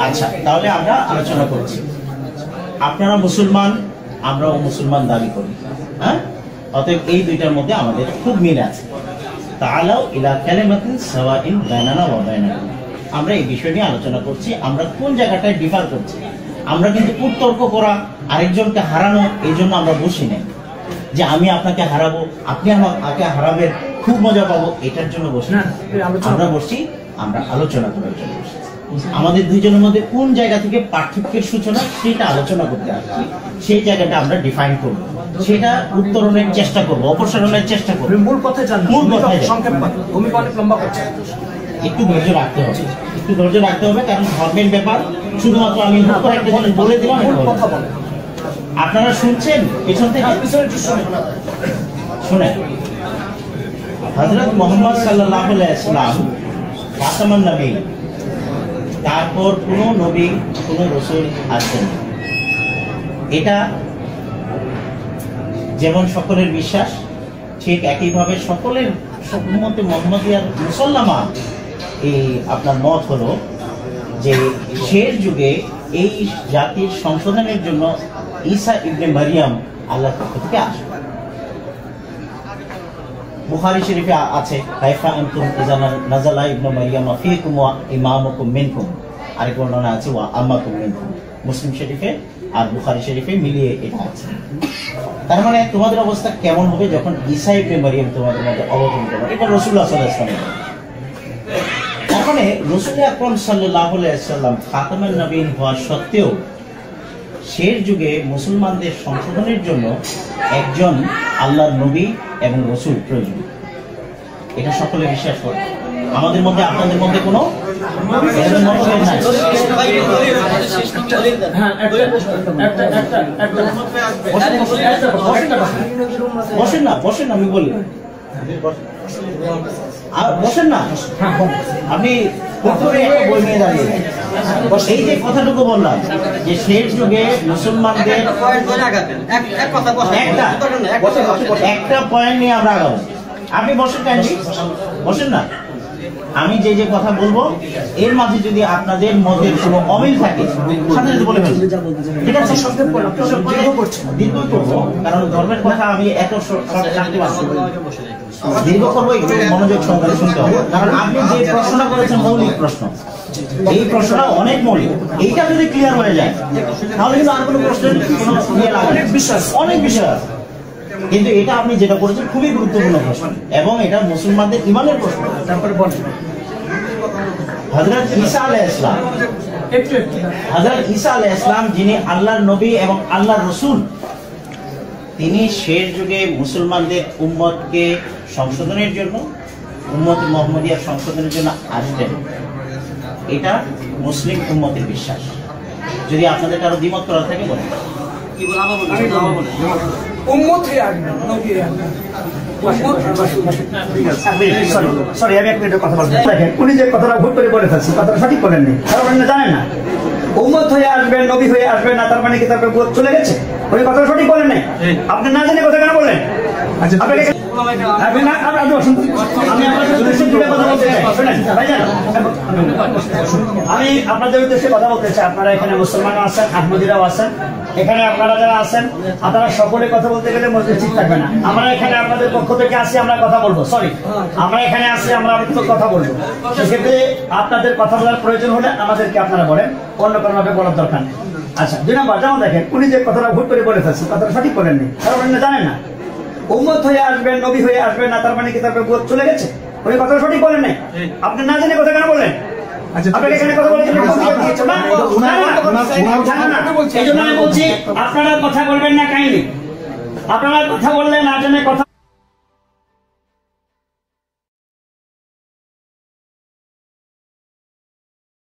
আচ্ছা, তাহলে আমরা আলোচনা করছি। আপনারা মুসলমান, আমরাও মুসলমান দাবি করি, হ্যাঁ? অতএব এই দুইটার মধ্যে আমাদের খুব মিল আছে। তাআলাউ ইলা কালিমাতিন সাওয়াইন বাইনানা ওয়া বাইনাকুম। আমরা এই বিষয় নিয়ে আলোচনা করছি। আমরা কোন জায়গাটায় ডিফার করছি? আমরা কিন্তু কুতর্ক করা, আরেকজনকে হারানো, এই জন্য আমরা বসি নাই যে আমি আপনাকে হারাবো, আপনি আমাকে হারাবেন, খুব মজা পাবো, এটার জন্য বসি না। আমরা বসছি, আমরা আলোচনা করার জন্য বসছি। আমাদের দুইজনের মধ্যে কোন জায়গা থেকে পার্থক্যের সূচনা সেটা আলোচনা করতে আসছি। সেই জায়গাটা আমরা ডিফাইন করব, সেটা উত্তরণের চেষ্টা করব, অপসারণের চেষ্টা করব। মূল কথায় যান, মূল কথায় সংক্ষেপ ভূমিকা অনেক লম্বা করছে। একটু ধৈর্য রাখতে হবে, একটু ধৈর্য রাখতে হবে, কারণ ধর্মের ব্যাপার। শুধুমাত্র আমি একটা জিনিস বলে দিলাম, কথা বলেন। আপনারা শুনছেন পেছন থেকে? শুনেন, হযরত মুহাম্মদ সাল্লাল্লাহু আলাইহি ওয়াসাল্লাম খাতামুন নবী, তারপর কোন নবী কোন রাসূল আসেন। এটা যেমন সকলের বিশ্বাস, ঠিক একইভাবে সকলের উম্মতে মুহাম্মাদিয়ার মুসলমান এই আপনার মত হলো যে শেষ যুগে এই জাতির সংশোধনের জন্য ঈসা ইবনে মারিয়াম আল্লাহর পক্ষ থেকে আসবে। বুখারী শরীফে আছে কাইফা আনতুম ইযা নাযালা ইবনে মারিয়াম ফীকুম ওয়া ইমামুকুম মিনকুম। আরেক বর্ণনা আছে ওয়া আম্মাকুম মিনকুম। মুসলিম শরীফে আর বুখারী শরীফে মিলিয়ে এটা আছে। তার মানে তোমাদের অবস্থা কেমন হবে যখন ঈসা ইবনে মারিয়াম তোমাদের মধ্যে অবতরণ করবে? এটা রাসূলুল্লাহ সাল্লাল্লাহু আলাইহি ওয়াসাল্লাম। তার মানে রাসূল আকরাম সাল্লাল্লাহু আলাইহি ওয়াসাল্লাম খাতামুন নবীয়্যিন হওয়া সত্ত্বেও শেষ যুগে মুসলমানদের সংশোধনের জন্য একজন আল্লাহর নবী এবং রাসূল প্রয়োজন। এটা সকলে বিশ্বাস করে। আমাদের মধ্যে আপনাদের মধ্যে কোনো মতভেদ নাই। বসেন না, বসেন, আমি বলি আর বসেন না। আপনি বই নিয়ে দাঁড়িয়ে এই যে কথাটুকু বললাম যে শেষ যুগে মুসলমানদের একটা পয়েন্ট নিয়ে আমরা আগাবো। আপনি বসেন, বসেন না। আমি যে যে কথা বলবো এর মাঝে যদি আপনাদের মধ্যে কোনো অমিল থাকে সাথে যদি বলে ফেলবেন, ঠিক আছে? দীর্ঘ করবো, কারণ ধর্মের কথা আমি এত জানতে পারছি। দীর্ঘ করবো, একটু মনোযোগ সহকারে শুনতে হবে, কারণ আপনি যে প্রশ্নটা করেছেন মৌলিক প্রশ্ন, এই প্রশ্নটা অনেক মৌলিক। এইটা যদি ক্লিয়ার হয়ে যায় তাহলে কিন্তু আর কোনো প্রশ্নের অনেক বিষয় আছে। কিন্তু এটা আপনি যেটা করেছেন খুবই গুরুত্বপূর্ণ প্রশ্ন, এবং এটা মুসলমানদের ইমানের প্রশ্ন। তারপরে বলেন হযরত ঈসা আলাইহিস সালাম, হযরত ঈসা আলাইহিস সালাম যিনি আল্লাহর নবী এবং আল্লাহর রাসূল, তিনি শেষ যুগে মুসলমানদের উম্মতকে সংশোধনের জন্য, উম্মত মুহাম্মদিয়ার সংশোধনের জন্য আসবেন। এটা মুসলিম উম্মতের বিশ্বাস। যদি আপনাদের কারো দ্বিমত করা থাকে বলেন। সরি, আমি এক মিনিটের কথা বলতে। দেখেন, উনি যে কথাটা ভুল করে বলে ফেলছেন, কথাটা সঠিক করেননি। কারণ জানেন না উম্মত হয়ে আসবেন, নবী হয়ে আসবেন না, তার মানে কি তার চলে গেছে? উনি কথাটা সঠিক বলেন নাই। আপনি না জেনে কথা কেন বললেন? আমি আপনাদের উদ্দেশ্যে কথা বলতে চাই। আপনারা এখানে মুসলমানও আছেন, আহমদীরাও আছেন। এখানে আপনারা যারা আছেন আপনারা সকলে কথা বলতে গেলে মসজিদ ঠিক থাকবে না। আমরা এখানে আপনাদের পক্ষ থেকে আসি, আমরা কথা বলবো। সরি, আমরা এখানে আসি, আমরা কথা বলবো। সেক্ষেত্রে আপনাদের কথা বলার প্রয়োজন হলে আমাদেরকে আপনারা বলেন, অন্য কোনো ভাবে বলার দরকার নেই। আচ্ছা, 2 নম্বর, যেমন দেখেন উনি যে কথাটা ভুল করে বলে ফেলছেন, কথাটা সঠিক করেননি। কারণ উনি জানেন না উম্মত হয়ে আসবেন, নবী হয়ে আসবেন না, তার মানে কি তার চলে গেছে? উনি কথাটা সঠিক বলেন নাই। আপনি না জেনে কথা কেন বললেন? আপনারা কথা বলবেন না কাইন্ডলি। আপনারা কথা বললে না জেনে কথা